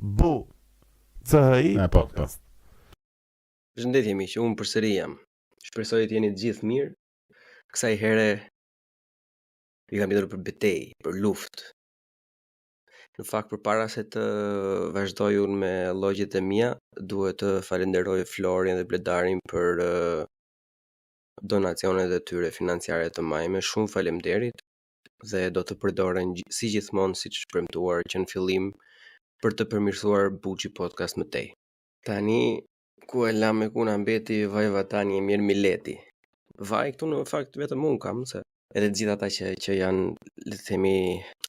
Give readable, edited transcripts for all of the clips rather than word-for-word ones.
Bu CHI podcast. Përshëndetje miq, unë përsëri jam. Shpresoj të jeni të gjithë mirë. Kësaj here i kam bërë për betejë, për luftë. Në fakt, përpara se të vazhdoj unë me llogjet e mia, duhet të falenderoj Florin dhe Bledarin për donacionet e tyre financiare të majme. Shumë faleminderit dhe do të përdoren si gjithmonë siç shpremtuar që në fillim për të përmirësuar Buçi podcast më tej. Tani ku e lam me kuna mbeti vajva tani e mirë Mileti. Vaj këtu në fakt vetëm unë kam, se edhe të gjithë ata që janë, le të themi,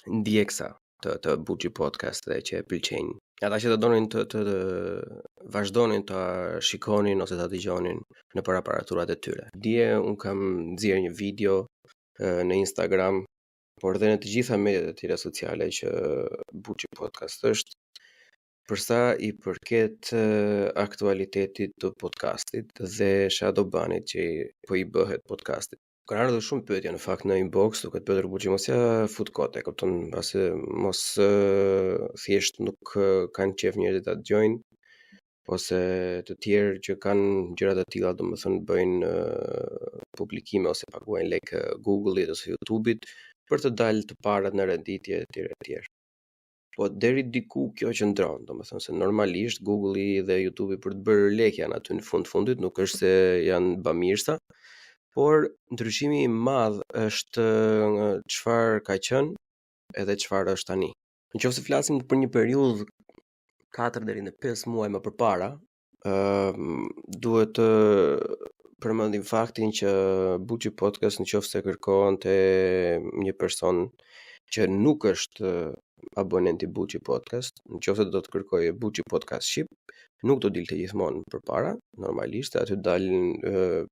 ndjeksa të Buçi podcast dhe që e pëlqejnë. Ata që të donin të vazhdonin të shikonin ose të dëgjonin nëpër aparaturat e tyre. Dje unë kam nxjerrë një video në Instagram, por edhe në të gjitha mediat e tjera sociale që Buçi podcast është, për sa i përket aktualitetit të podcastit dhe Shadowbanit që po i bëhet podcastit. Ka ardhur shumë pyetje në fakt në inbox, duke të pyetur Buçi mos ja fut kote, kupton, pasi mos thjesht nuk kanë qef njerëzit ta dëgjojnë, ose të tjerë që kanë gjëra të tilla, domethënë bëjnë publikime ose paguajnë lek Google-it ose YouTube-it për të dalë të parat në renditje etj. Po deri diku kjo qëndron, domethënë se normalisht Google-i dhe YouTube-i për të bërë lek janë aty në fundit, nuk është se janë bamirësa, por ndryshimi i madh është çfarë ka qenë edhe çfarë është tani. Nëse flasim për një periudhë 4 deri në 5 muaj më përpara, duhet të përmendim faktin që Buçi podcast nëse kërkonte një person që nuk është abonent i Buçi podcast, nëse do të kërkojë Buçi podcast shqip, nuk do dilte gjithmonë përpara, normalisht aty dalin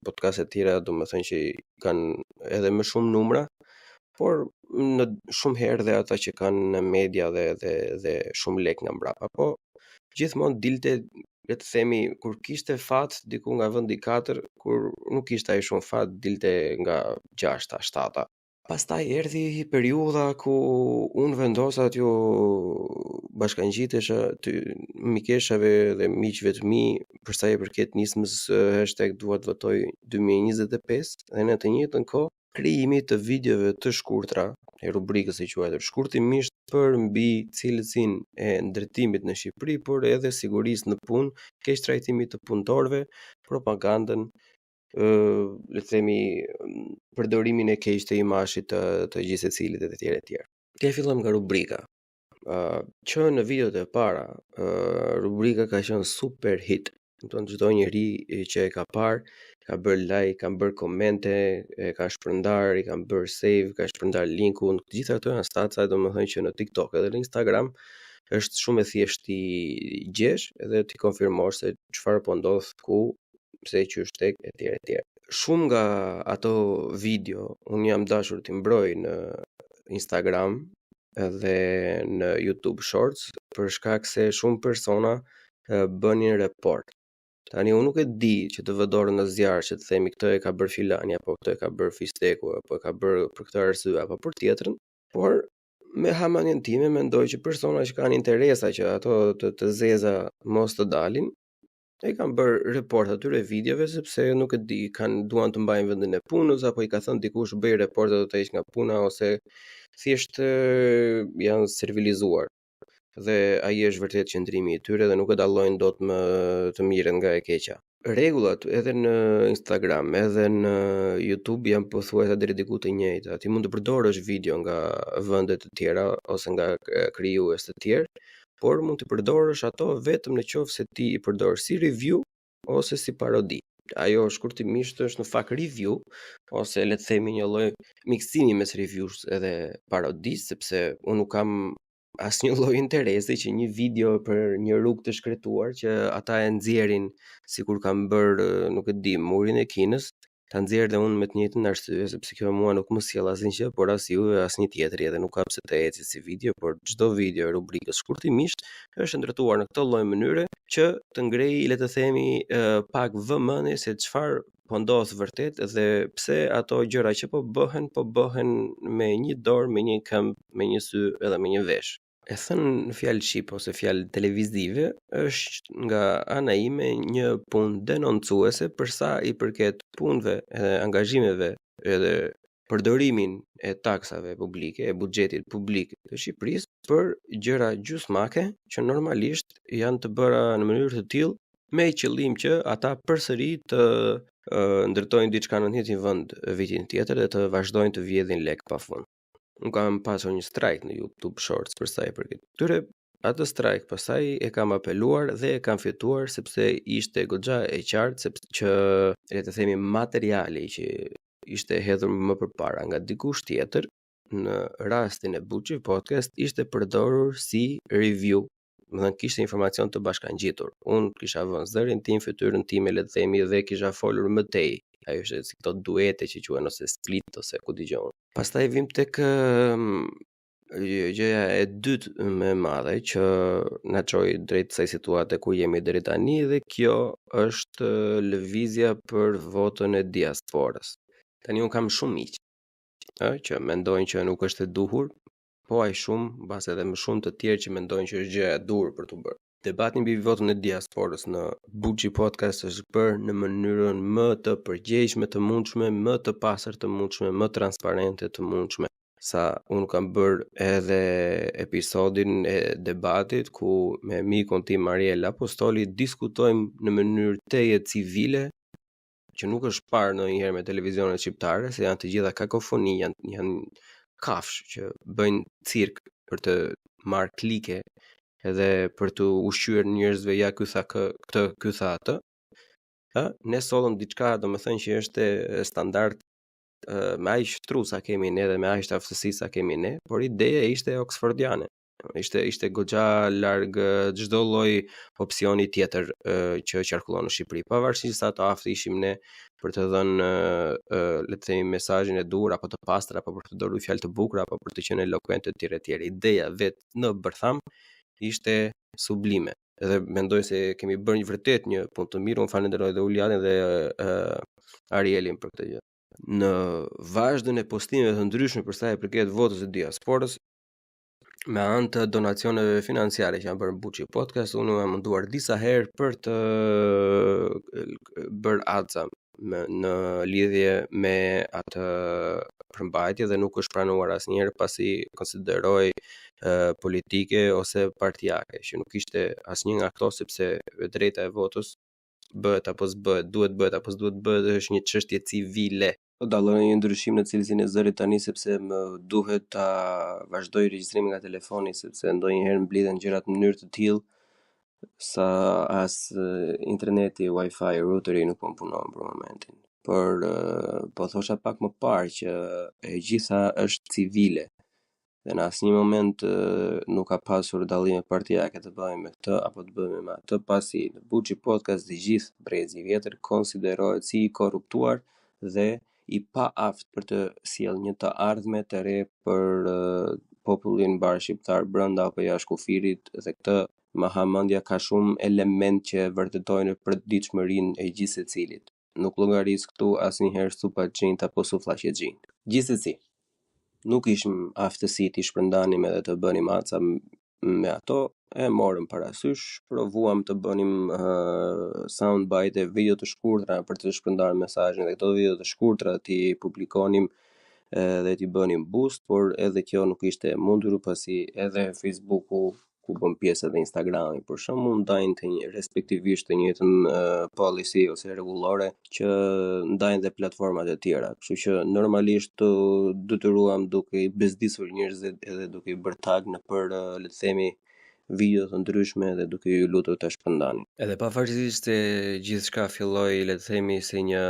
podcaste të tjera, domethënë që kanë edhe më shumë numra, por në shumë herë dhe ata që kanë media dhe shumë lek nga mbrapa. Po gjithmonë dilte, le të themi, kur kishte fat diku nga vendi 4, kur nuk kishte ai shumë fat, dilte nga 6-a, 7-a. Pastaj erdhi periudha ku unë vendosa t'ju bashkangjitesha ty mikeshave dhe miqve të mi për sa i përket nismës #duatvotoj 2025 dhe në të njëjtën kohë krijimi të videove të shkurtra, e rubrikës e quajtur shkurtimisht për mbi cilësinë e ndërtimit në Shqipëri, por edhe sigurisë në punë, keq trajtimit të punëtorëve, propagandën, le të themi, përdorimin e keq të imazhit të gjithë secilit e të tjerë. Të fillojmë nga rubrika. Që në videot e para, rubrika ka qenë super hit. Domethënë çdo njeri që e ka parë, ka bërë like, ka bërë komente, e ka shpërndar, i kanë bërë save, ka shpërndar linkun. Të gjitha këto janë statsa, domethënë që në TikTok edhe në Instagram është shumë e thjeshtë ti gjesh edhe ti konfirmosh se çfarë po ndodh ku, pse qysh tek etj. Shumë nga ato video unë jam dashur t'i mbroj në Instagram edhe në YouTube Shorts për shkak se shumë persona bënin report. Tani unë nuk e di që të vë dorën në zjarr që të themi këtë e ka bërë filani apo këtë e ka bërë Fisteku apo e ka bërë për këtë arsye apo për tjetrën, por me hamanjen time mendoj që persona që kanë interesa që ato të zeza mos të dalin, e kanë bërë report atyre videove sepse nuk e di, duan të mbajnë vendin e punës apo i ka thënë dikush bëj report do të heq nga puna ose thjesht janë servilizuar. Dhe ai është vërtet qëndrimi i tyre dhe nuk e dallojnë dot më të mirën nga e keqja. Rregullat edhe në Instagram edhe në YouTube janë pothuajse deri diku të njëjta. Ti mund të përdorësh video nga vende të tjera ose nga krijues të tjerë, por mund të përdorësh ato vetëm nëse ti i përdor si review ose si parodi. Ajo shkurtimisht është në fakt review ose le të themi një lloj miksimi mes reviews edhe parodisë, sepse unë nuk kam asnjë lloj interesi që një video për një rrugë të shkretuar që ata e nxjerrin sikur kanë bërë, nuk e di, murin e Kinës, ta nxjerr dhe unë me të njëjtën arsye, sepse kjo mua nuk më sjell asnjë, por as ju as një tjetri, edhe nuk ka pse të eci si video, por çdo video e rubrikës shkurtimisht është ndërtuar në këtë lloj mënyre që të ngrej, le të themi, pak vëmendje se çfarë po ndodh vërtet dhe pse ato gjëra që po bëhen me një dorë, me një këmbë, me një sy edhe me një vesh. e thënë në fjalë shqip ose fjalë televizive, është nga ana ime një punë denoncuese për sa i përket punëve edhe angazhimeve edhe përdorimin e taksave publike, e buxhetit publik të Shqipërisë për gjëra gjysmake që normalisht janë të bëra në mënyrë të tillë me qëllim që ata përsëri të ndërtojnë diçka në të njëjtin vend vitin tjetër dhe të vazhdojnë të vjedhin lek pafund. Unë kam pasur një strajk në YouTube Shorts për sa i përket këtyre. Atë strajk pastaj e kam apeluar dhe e kam fituar sepse ishte goxha e qartë sepse që le të themi materiali që ishte hedhur më përpara nga dikush tjetër në rastin e Buçi Podcast ishte përdorur si review. Domethënë kishte informacion të bashkangjitur. Unë kisha vënë zërin tim, fytyrën time le të themi dhe kisha folur më tej. Ajo është si këto duete që quhen ose split ose ku dëgjon. Pastaj vim tek gjëja e dytë më e madhe që na çoi drejt kësaj situate ku jemi deri tani dhe kjo është lëvizja për votën e diasporës. Tani un kam shumë miq, që mendojnë që nuk është e duhur, po ai shumë, mbas edhe më shumë të tjerë që mendojnë që është gjë e duhur për t'u bërë. Debati mbi votën e diasporës në Buçi Podcast është bërë në mënyrën më të përgjegjshme të mundshme, më të pastër të mundshme, më transparente të mundshme. Sa unë kam bërë edhe episodin e debatit ku me mikun tim Mariel Apostoli diskutojmë në mënyrë teje civile, që nuk është parë ndonjëherë me televizionet shqiptare, se janë të gjitha kakofoni, janë kafsh që bëjnë cirk për të marrë klike edhe për të ushqyer njerëzve ja ky tha këtë, ky tha atë. Ne sollëm diçka, domethënë që është standard me aq shtru sa kemi ne dhe me aq aftësi sa kemi ne, por ideja ishte oksfordiane. Ishte goxha larg çdo lloj opsioni tjetër që qarkullon në Shqipëri, pavarësisht sa të aftë ishim ne për të dhënë le të themi mesazhin e duhur apo të pastër apo për të dorë fjalë të bukura apo për të qenë elokuent etj etj. Ideja vet në bërtham ishte sublime. Edhe mendoj se kemi bërë vërtet një punë të mirë. Unë falenderoj dhe Ulianin dhe Arielin për këtë gjë. Në vazhdën e postimeve të ndryshme për sa i përket votës së diasporës, me anë të donacioneve financiare që janë bërë në Buçi Podcast, unë jam munduar disa herë për të bërë axa në lidhje me atë përmbajtje dhe nuk është pranuar asnjëherë pasi konsideroi politike ose partijake, që nuk ishte asnjë nga këto sepse drejta e votës bëhet apo s'bëhet, duhet bëhet apo s'duhet bëhet, është një çështje civile. Do dalloj një ndryshim në cilësinë e zërit tani sepse më duhet ta vazhdoj regjistrimin nga telefoni sepse ndonjëherë mblidhen gjërat në mënyrë të tillë sa as interneti, wifi, routeri nuk po punon për momentin. Por po thosha pak më parë që e gjitha është civile. Dhe në asnjë moment nuk ka pasur dallime partijake të bëjmë me këtë apo të bëjmë me atë, pasi në Buçi Podcast i gjithë brezi i vjetër konsiderohet si i korruptuar dhe i pa aftë për të sjellë një të ardhme të re për popullin mbar shqiptar brenda apo jashtë kufirit, dhe këtë mahamendja ka shumë element që vërtetojnë përditshmërinë e gjithë secilit. Nuk llogaris këtu asnjëherë supa xhint apo sufllaqe xhint. Gjithsesi, nuk ishim aftësi të shpërndanim edhe të bënim aca me ato, e morëm parasysh, provuam të bënim soundbite e video të shkurtra për të shpërndarë mesazhin dhe këto video të shkurtra ti publikonim dhe ti bënim boost, por edhe kjo nuk ishte mundur pasi edhe Facebooku, ku bën pjesë edhe Instagrami për shembull, ndajnë të respektivisht të njëjtën policy ose rregullore që ndajnë dhe platformat e tjera. Kështu që normalisht të detyruam duke i bezdisur njerëzit edhe duke i bërë tag në për le të themi video të ndryshme dhe duke ju lutur të shpërndani. Edhe pavarësisht se gjithçka filloi le të themi si një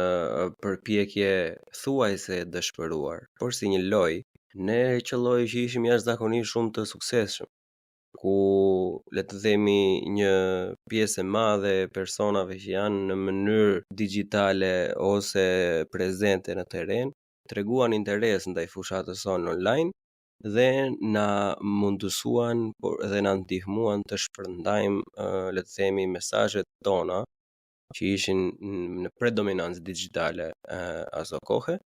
përpjekje thuajse dëshpëruar, por si një lojë, ne qelloi që ishim jashtëzakonisht shumë të suksesshëm, ku le të themi një pjesë e madhe e personave që janë në mënyrë digjitale ose prezente në terren treguan interes ndaj fushatës sonë online dhe na mundësuan dhe na ndihmuan të shpërndajmë le të themi mesazhet tona që ishin në predominancë digjitale aso kohë,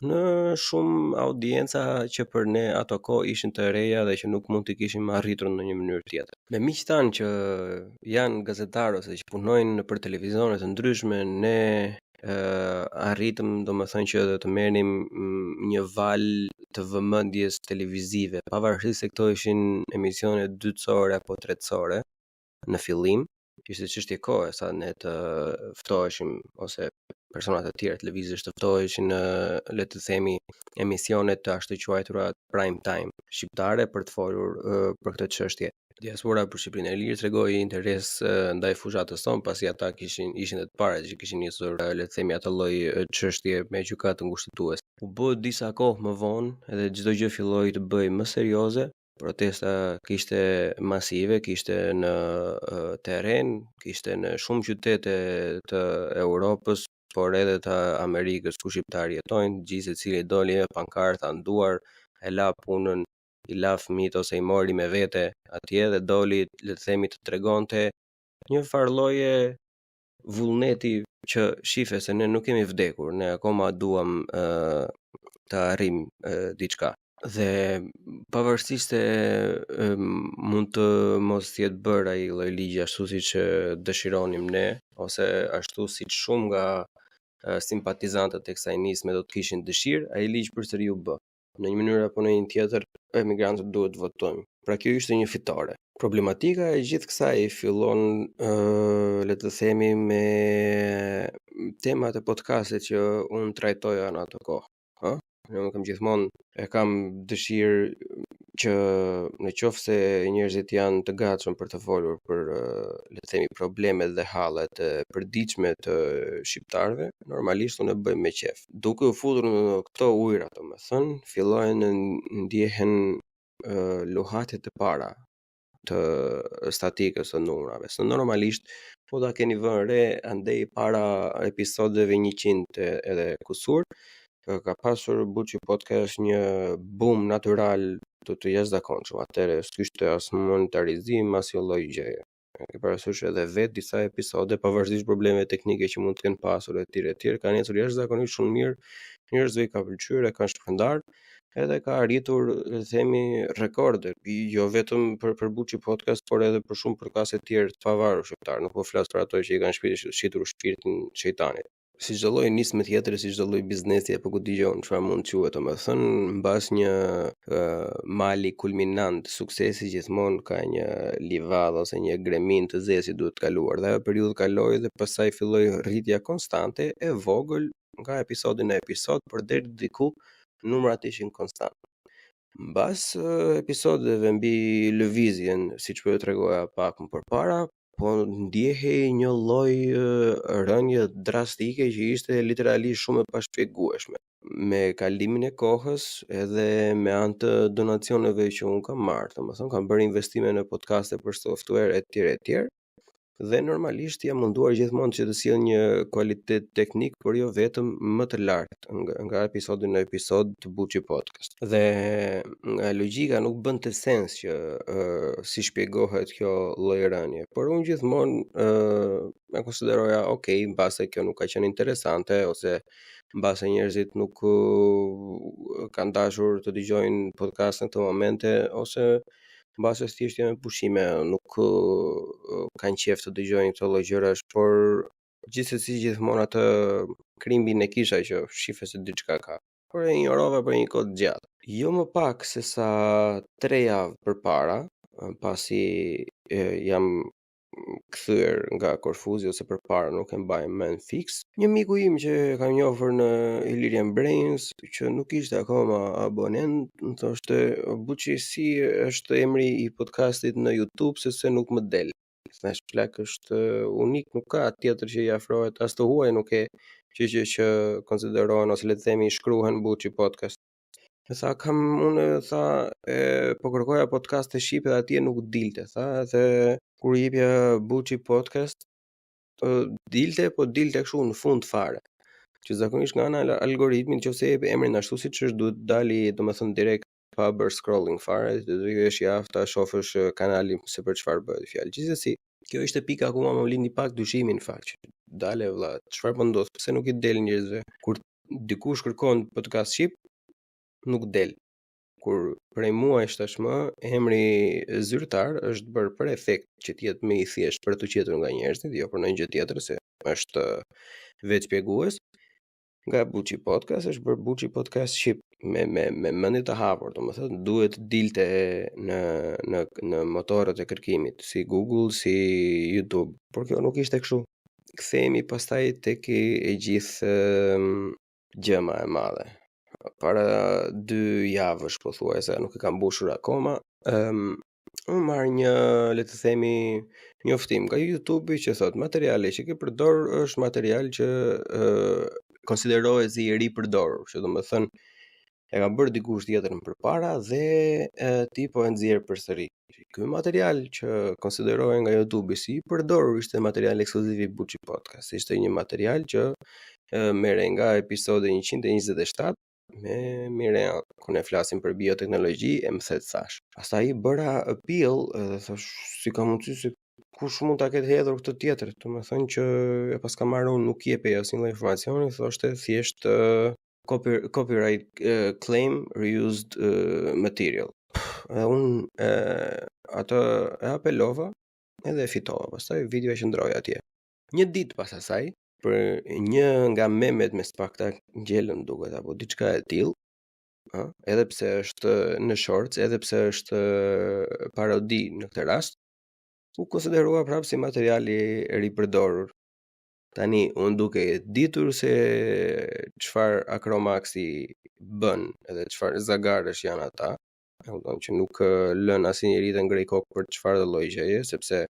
në shumë audienca që për ne ato kohë ishin të reja dhe që nuk mund të kishim arritur në një mënyrë tjetër. Me miq tanë që janë gazetarë ose që punojnë për televizionet të ndryshme, ne arritëm domethënë që të merrnim një val të vëmendjes televizive, pavarësisht se këto ishin emisione dytësore apo tretësore në fillim. Ishte çështje kohe sa ne të ftoheshim ose personat e tjerë televizisht të ftoheshin në, le të themi, emisionet të ashtu quajtura prime time shqiptare për të folur për këtë çështje. Diaspora për Shqipërinë e Lirë tregoi interes ndaj fushatës tonë, pasi ata ishin të parët që kishin nisur, le të themi, atë lloj çështje me gjykatë ngushtettuese. U bë disa kohë më vonë edhe çdo gjë filloi të bëj më serioze. Protesta kishte masive, kishte në terren, kishte në shumë qytete të Europës, por edhe të Amerikës ku shqiptarë jetojnë, gjithë secili doli me pankarta nduar, e la punën, i la fëmijët ose i mori me vete atje dhe doli, le të themi, të tregonte një farloje vullneti që shife se ne nuk kemi vdekur, ne akoma duam të arrim diçka. Dhe pavarësisht se mund të mos jetë bërë ai lloj ligji ashtu siç dëshironim ne, ose ashtu siç shumë nga simpatizantët e kësaj nisme do të kishin dëshirë, ai ligj përsëri u bë. Në një mënyrë apo në një tjetër, emigrantët duhet të votojnë. Pra kjo ishte një fitore. Problematika e gjithë kësaj fillon, le të themi, me temat e podcastit që unë trajtoja në atë kohë. Unë kam gjithmonë e kam dëshirë që në qoftë se njerëzit janë të gatshëm për të folur për, le të themi, problemet dhe hallet e përditshme të shqiptarëve, normalisht unë e bëj me qef. Duke u futur në këto ujëra, domethënë, fillojnë ndjehen luhatjet e para të statikës së numrave. Se normalisht po ta keni vënë re andej para episodeve 100 edhe kusur, ka pasur Buçi Podcast një boom natyral të jashtëzakonshëm. Atëherë s'kishte as monetarizim, as jo lloj gjëje. E parasysh edhe vetë disa episode, pavarësisht problemeve teknike që mund të kenë pasur etj, kanë ecur jashtëzakonisht shumë mirë. Njerëzve i ka pëlqyer, e kanë shpërndar, edhe ka arritur, le të themi, rekorde. Jo vetëm për Buçi Podcast, por edhe për shumë podcaste të tjerë të pavarur shqiptar. Nuk po flas për ato që i kanë shitur shpirtin shejtanit. Si çdo lloj nisme tjetër, si çdo lloj biznesi apo ku dëgjon çfarë mund të quhet, domethënë, mbas një mali kulminant suksesi gjithmonë ka një livadë ose një gremin të zezë që duhet kaluar. Dhe ajo periudhë kaloi dhe pastaj filloi rritja konstante e vogël nga episodi në episod, por deri diku numrat ishin konstant. Mbas episodeve mbi lëvizjen, siç po ju tregoja pak më përpara, po ndjehej një lloj rënje drastike që ishte literalisht shumë e pashpjegueshme. Me kalimin e kohës edhe me anë të donacioneve që unë kam marrë, domethënë kam bërë investime në podcaste për software etj, dhe normalisht jam munduar gjithmonë që të sjell një kualitet teknik, por jo vetëm më të lartë nga episodi në episod të Buçi Podcast. Dhe logjika nuk bënte sens që si shpjegohet kjo lloj rënje, por unë gjithmonë e konsideroja okay, mbase kjo nuk ka qenë interesante ose mbase njerëzit nuk kanë dashur të dëgjojnë podcast në këto momente ose mbase thjesht janë pushime, nuk kanë qef të dëgjojnë këto lloj gjërash, por gjithsesi gjithmonë atë krimbin e kisha që shife se diçka ka. Por e injorova për një kohë të gjatë. Jo më pak se sa 3 javë përpara, pasi jam kthyer nga Korfuzi ose përpara, nuk e mbaj mend fix. Një miku im që kam njohur në Ilirian Brains, që nuk ishte akoma abonent, më thoshte: "Buçi, si është emri i podcastit në YouTube, se nuk më del." Thash, plak, është unik, nuk ka tjetër që i afrohet, as të huaj nuk e që konsiderohen ose le të themi shkruhen Buçi Podcast. Sa kam unë, tha, po kërkoja podcaste shqipe dhe atje nuk dilte, tha, dhe kur jepja Buçi Podcast, dilte, po dilte kështu në fund fare. Që zakonisht nga ana algoritmi, nëse jep emrin ashtu siç është, duhet dali, domethënë, direkt pa bërë scrolling fare, do të jesh i aftë ta shohësh kanalin se për çfarë bëhet fjalë. Gjithsesi, kjo ishte pika ku më lindi pak dyshimin fakt. Dale vëlla, çfarë po ndodh? Pse nuk i del njerëzve? Kur dikush kërkon podcast shqip, nuk del. Kur prej muajsh tashmë emri zyrtar është bërë për efekt që të jetë më i thjeshtë për të qetur nga njerëzit, jo për ndonjë gjë tjetër, se është vetë shpjegues. Nga Buçi Podcast është bërë Buçi Podcast shqip me mendje të hapur, domethënë duhet dilte në motorët e kërkimit, si Google, si YouTube, por kjo nuk ishte kështu. Kthehemi pastaj tek e gjithë gjëma e madhe. Para 2 javësh pothuajse, nuk e kam mbushur akoma, unë marr një, le të themi, njoftim nga YouTube që thot materiali që ke përdor është material që konsiderohet si i ripërdorur, që domethënë e ka bërë dikush tjetër më përpara dhe ti po e nxjerr përsëri. Ky material që konsiderohej nga YouTube si i përdorur ishte material ekskluziv i Buçi Podcast. Ishte një material që merrej nga episodi 127 me Mirean, ku ne flasim për bioteknologji, e më thet thash. Pastaj bëra appeal dhe thash si ka mundësi se kush mund ta ketë hedhur këtë tjetër, domethënë që e paska marrë unë nuk jepej asnjë lloj informacioni, thoshte thjesht copyright claim reused material. Dhe unë atë e apelova edhe e fitova, pastaj video e qëndroi atje. Një ditë pas asaj, për një nga memet me spakta ngjelen duket apo diçka e tillë, edhe pse është në shorts, edhe pse është parodi në këtë rast, u konsiderua prapë si materiali i ripërdorur. Tani unë duke ditur se çfarë Acromaxi bën edhe çfarë zagarësh janë ata, që nuk lën asnjëri të ngrej kokë për çfarë lloj gjëje, sepse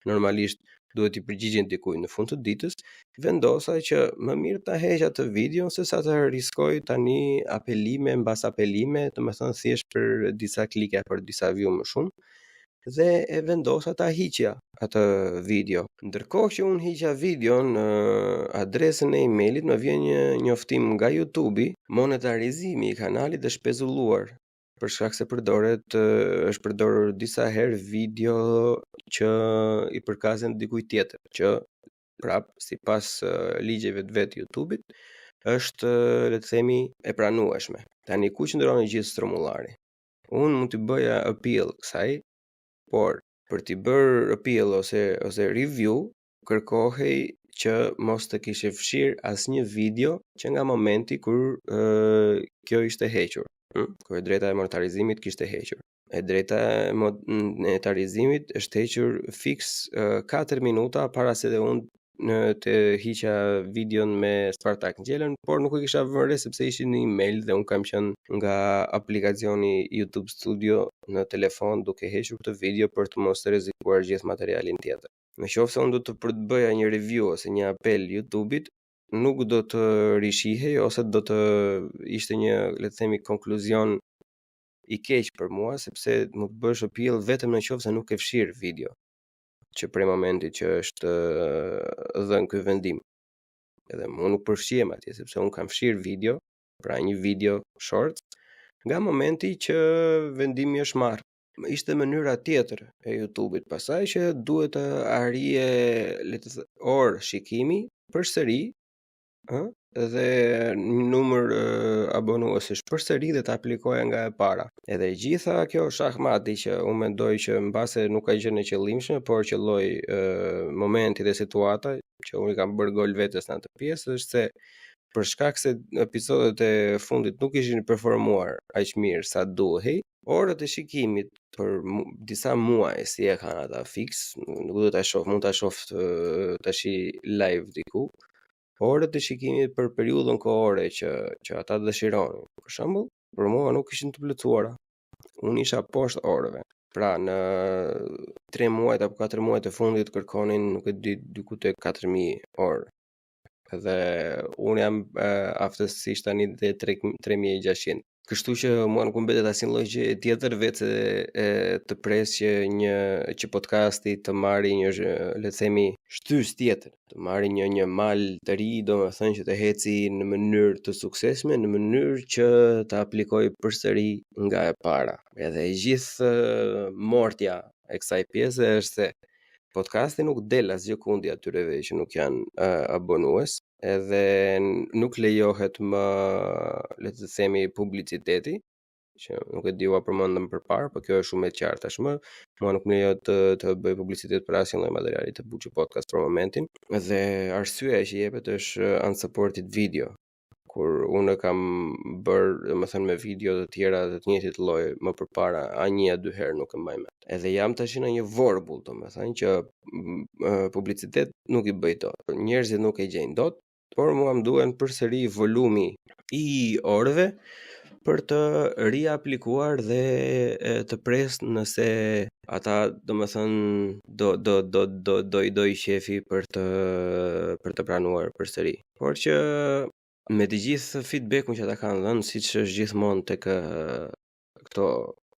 normalisht duhet i përgjigjen dikujt në fund të ditës, vendosa që më mirë ta heq atë videon se sa të riskoj tani apelime mbas apelime, domethënë thjesht për disa klike, për disa view më shumë, dhe e vendosa ta hiqja atë video. Ndërkohë që unë hiqja videon, adresën e emailit më vjen një njoftim nga YouTube-i, monetarizimi i kanalit është pezulluar, për shkak se është përdorur disa herë video që i përkasen dikujt tjetër, që prap sipas ligjeve të vet YouTube-it është, le të themi, e pranueshme. Tani ku qëndron gjithë strumullari? Unë mund të bëja appeal kësaj, por për t'i bërë appeal ose review, kërkohej që mos të kishe fshir asnjë video që nga momenti kur kjo ishte hequr. Kur e drejta e monetarizimit kishte hequr. E drejta e monetarizimit është hequr fix 4 minuta para se dhe unë të hiqa videon me Spartak Ngjelen, por nuk e kisha vënë sepse ishin në email dhe unë kam qenë nga aplikacioni YouTube Studio në telefon duke hequr këtë video për të mos rrezikuar gjithë materialin tjetër. Nëse unë do të bëja një review ose një apel YouTube-it, nuk do të rishihej ose do të ishte një, le të themi, konkluzion i keq për mua, sepse mund të bësh appeal vetëm nëse nuk e fshir video që prej momentit që është dhënë ky vendim. Edhe unë nuk përfshihem atje sepse unë kam fshir video, pra një video short, nga momenti që vendimi është marrë. Ishte mënyra tjetër e YouTube-it pasaj që duhet të arrije orë shikimi përsëri, dhe numër abonuesish përsëri dhe të aplikoja nga e para. Edhe gjitha kjo shahmati që unë mendoj që mbase nuk ka gjë në qëllimshme, por qëlloj momenti dhe situata që unë i kam bërë gol vetes në atë pjesë, është se për shkak se episodet e fundit nuk ishin performuar aq mirë sa duhej, orët e shikimit për disa muaj si e kanë ata fix, nuk do ta shoh, mund ta shoh tash live diku. Orët e shikimit për periudhën kohore që ata dëshironin. Për shembull, për mua nuk ishin të plotësuara. Unë isha poshtë orëve. Pra në 3 muajt apo 4 muajt e fundit kërkonin, nuk e di, diku te 4000 orë. Dhe unë jam aftësisht tani te 3600. Kështu që mua nuk mbetet asnjë lloj gjë tjetër vetë të pres që podcasti të marrë një, le të themi, shtys tjetër, të marrë një mal të ri, domethënë që të heci në mënyrë të suksesshme, në mënyrë që të aplikoj përsëri nga e para. Edhe gjithë mortja e kësaj pjese është se podcasti nuk del asgjë kundi atyreve që nuk janë abonues, edhe nuk lejohet më, le të themi, publiciteti, që nuk e diua përmendëm përpara, por kjo është shumë e qartë tashmë. Mua nuk më lejohet të bëj publicitet për asnjë lloj materiali të Buçi Podcast për momentin, dhe arsyeja që jepet është unsupported video, kur unë kam bërë, domethënë, me video të tjera të njëjtit lloj më përpara, a 1-2 herë nuk e mbaj mend. Edhe jam tash në një vorbull, domethënë, që publicitet nuk i bëj dot. Njerëzit nuk e gjejnë dot, por mua më duhen përsëri volumi i orëve për të riaplikuar dhe të pres nëse ata, domethënë, do i shefi për të pranuar përsëri. Por që me të gjithë feedbackun që ata kanë dhënë, siç është gjithmonë tek këto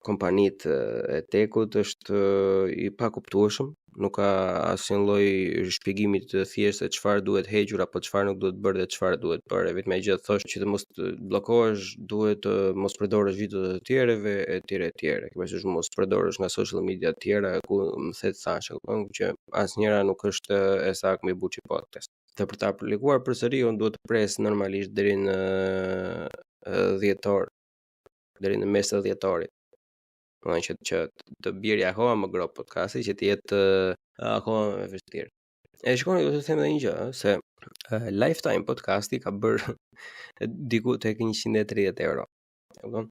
kompanitë e tekut, është i pakuptueshëm. Nuk ka asnjë lloj shpjegimi të thjeshtë se çfarë duhet hequr apo çfarë nuk duhet bërë dhe çfarë duhet bërë. Vetëm gjë thosh që të mos të bllokohesh, duhet të mos përdorësh videot të tjerëve etj. Që mos përdorësh nga social media të tjera ku më thet thashë, që asnjëra nuk është e saktë me Buçi Podcast. Dhe për ta aplikuar përsëri, unë duhet të pres normalisht deri në dhjetor, deri në mes të dhjetorit. Që të bjerë akoma më grop podcasti, që të jetë akoma më vështirë. E shkoni, do të them edhe një gjë, se Lifetime podcasti ka bërë diku tek 130 euro. E kupton?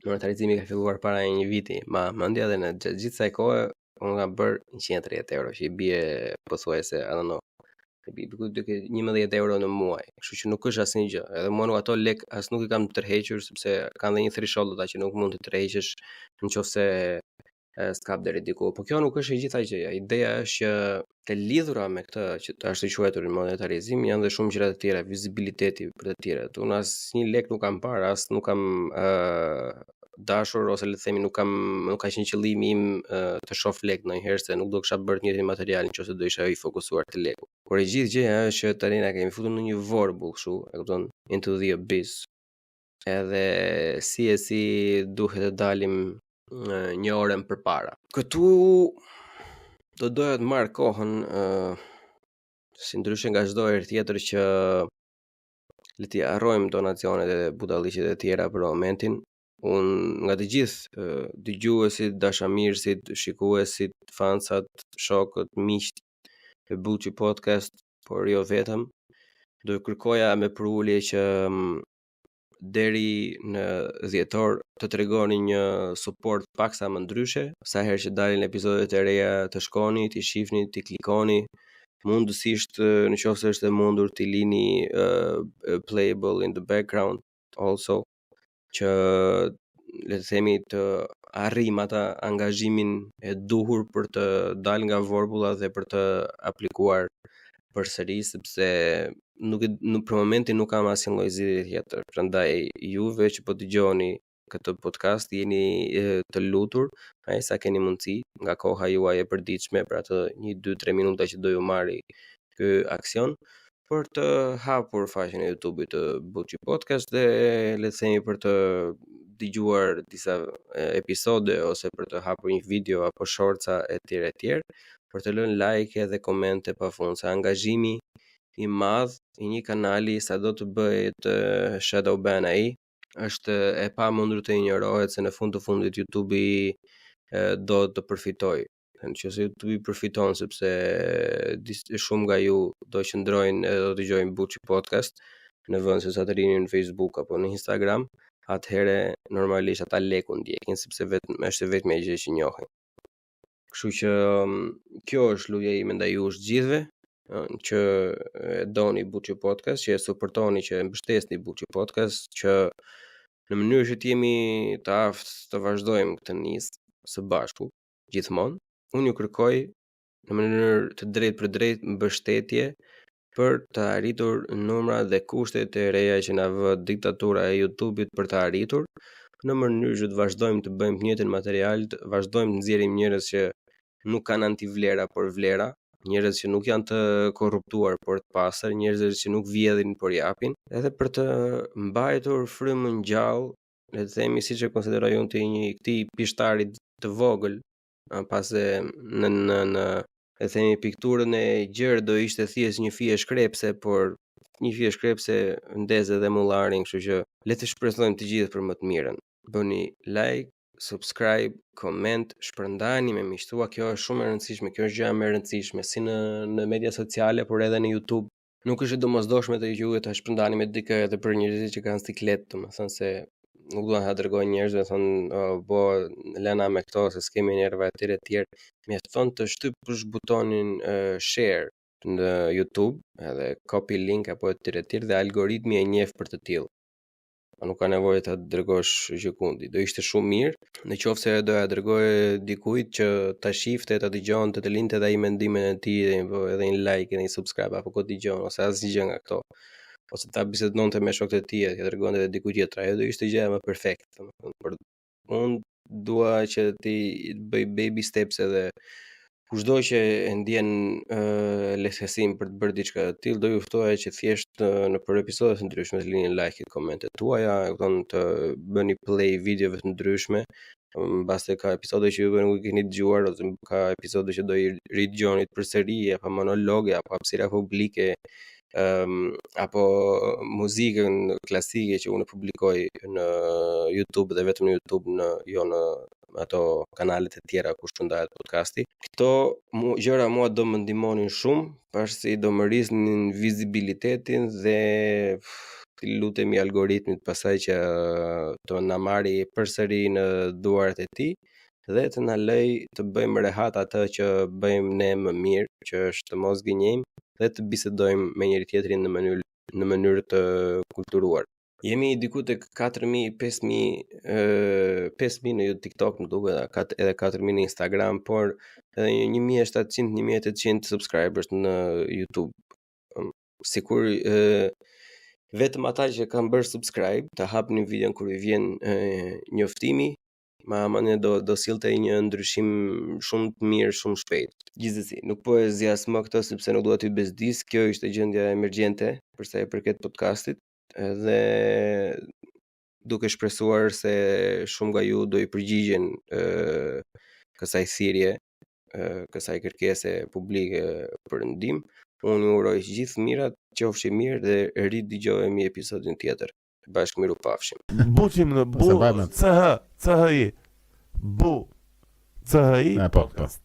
Monetarizimi ka filluar para një viti, ma mendja, dhe në gjithë kësaj kohe unë kam bërë 130 euro, që i bie pothuajse, I don't know, duke 11 euro në muaj, kështu që nuk është asnjë gjë. Edhe mua nuk ato lek as nuk i kam tërhequr, sepse kanë dhe një threshold ata që nuk mund të tërheqësh nëse s'kap deri diku. Po kjo nuk është e gjitha gjëja. Ideja është që të lidhura me këtë që është i quajtur monetarizim, janë dhe shumë gjëra të tjera, vizibiliteti për të tjerat. Unë asnjë lek nuk kam parë, as nuk kam dashur, ose le të themi nuk ka qenë qëllimi im të shoh lek ndonjëherë, se nuk do kisha bërë të njëjtin material nëse do isha i fokusuar te leku. Por e gjithë gjëja është që tani na kemi futur në një vorbull kështu, e kupton, into the abyss. Edhe si duhet të dalim një orë më përpara. Këtu do doja të marr kohën, si ndryshe nga çdo herë tjetër, që le të harrojmë donacionet e budalliqet e tjera për momentin. Unë nga të gjithë dëgjuesit, dashamirësit, shikuesit, fansat, shokët, miqt e Buçi Podcast, por jo vetëm, do kërkoja me përulje që deri në dhjetor të tregoni një suport paksa më ndryshe, sa herë që dalin episodet e reja të shkoni, t'i shihni, t'i klikoni, mundësisht nëse është e mundur t'i lini playable in the background also, që le të themi të arrim ata angazhimin e duhur për të dalë nga vorbulla dhe për të aplikuar përsëri, sepse për momentin nuk kam asnjë lloj zgjidhje tjetër. Prandaj juve që po dëgjoni këtë podcast, jeni të lutur, sa keni mundësi, nga koha juaj e përditshme, për atë 1-2-3 minuta që do ju marri ky aksion, për të hapur faqen e YouTube-it të Buçi Podcast dhe le të themi për të dëgjuar disa episode, ose për të hapur një video apo shorca etj, për të lënë like dhe komente pafundse. Angazhimi i madh i një kanali, sa do të bëhet shadow ban ai, është e pamundur të injorohet, se në fund të fundit YouTube-i do të përfitojë. Nëse YouTube përfiton sepse shumë nga ju do qëndrojnë edhe do dëgjojnë Buçi Podcast në vend se sa të rinin në Facebook apo në Instagram, atëherë normalisht ata leku ndjekin, sepse është vetëm gjë që njohin. Kështu që kjo është luja ime ndaj jush gjithëve, që e doni Buçi Podcast, që e suportoni, që e mbështesni Buçi Podcast, që në mënyrë që t'jemi të aftë të vazhdojmë këtë nisë së bashku gjithmonë. Unë ju kërkoj në mënyrë të drejtë për drejtë mbështetje për të arritur numra dhe kushtet e reja që na vë diktatura e YouTube-it për të arritur, në mënyrë që të vazhdojmë të bëjmë të njëjtin material, të vazhdojmë të nxjerrim njerëz që nuk kanë antivlera por vlera, njerëz që nuk janë të korruptuar por të pastër, njerëz që nuk vjedhin por japin, edhe për të mbajtur frymën gjallë, le të themi, siç e konsideroj unë të një këtij pishtari të vogël, pase në e themi pikturën e gjerë do ishte thjesht një fije shkrepse, por një fije shkrepse ndezë dhe mullarin, kështu që le të shpresojmë të gjithë për më të mirën. Bëni like, subscribe, comment, shpërndani me miqtë tua, kjo është shumë e rëndësishme, kjo është gjë më e rëndësishme si në media sociale, por edhe në YouTube. Nuk është e domosdoshme të juhet ta shpërndani me dikë edhe për njerëzit që kanë siklet, domethënë se nuk duan ta dërgojnë njerëzve thonë po lëna me këto se s'kemi nerva etj etj. Mjafton të shtypësh butonin share në YouTube, edhe copy link apo etj etj dhe algoritmi e njeh për të tillë. Nuk ka nevojë ta dërgosh gjikundi. Do ishte shumë mirë nëse doja dërgoje dikujt që ta shifte, ta dëgjonte, të linte edhe ai mendimin e tij, edhe një like, edhe një subscribe apo ko dëgjon ose asgjë nga këto. Ose ta bisedonte me shokët e tij, ta dërgonte edhe dikujt tjetër. Ajo do ishte gjëja më perfekte, domethënë. Por unë dua që ti bëj baby steps edhe kushdo që e ndjen lehtësim për të bërë diçka të tillë, do ju ftoja që thjesht në për episode të ndryshme të lini like-it, komentet tuaja, të bëni play videove të ndryshme. Mbas ka episode që ju nuk i keni dëgjuar ose ka episode që do i ridëgjoni përsëri apo monologe apo hapësira publike apo muzikën klasike që unë publikoj në YouTube dhe vetëm në YouTube, jo në ato kanalet e tjera ku shpërndahet podcasti. Këto gjëra mua do më ndihmonin shumë, pasi do më rrisnin vizibilitetin dhe lutemi algoritmit pasaj që të na marri përsëri në duart e tij dhe të na lej të bëjmë rehat atë që bëjmë ne më mirë, që është të mos gënjejmë dhe të bisedojmë me njëri tjetrin në mënyrë të kulturuar. Jemi diku tek 4.000, 5.000 në TikTok, më duket, edhe 4.000 në Instagram, por edhe 1.700, 1.800 subscribers në YouTube. Sikur vetëm ata që kanë bërë subscribe të hapnin videon kur i vjen njoftimi, mamane do sillte një ndryshim shumë të mirë, shumë shpejt. Gjithsesi, nuk po e zjas më këtë sepse nuk dua t'ju bezdis, kjo ishte gjendja emergjente për sa i përket podcastit, dhe duke shpresuar se shumë nga ju do i përgjigjen kësaj thirrje, kësaj kërkese publike për ndihmë. Unë ju uroj gjithë mirat, qofshi mirë dhe ridëgjohemi episodin tjetër. Bashkë miru pafshim. Buqim në bu, CHI, bu, CHI, podcast.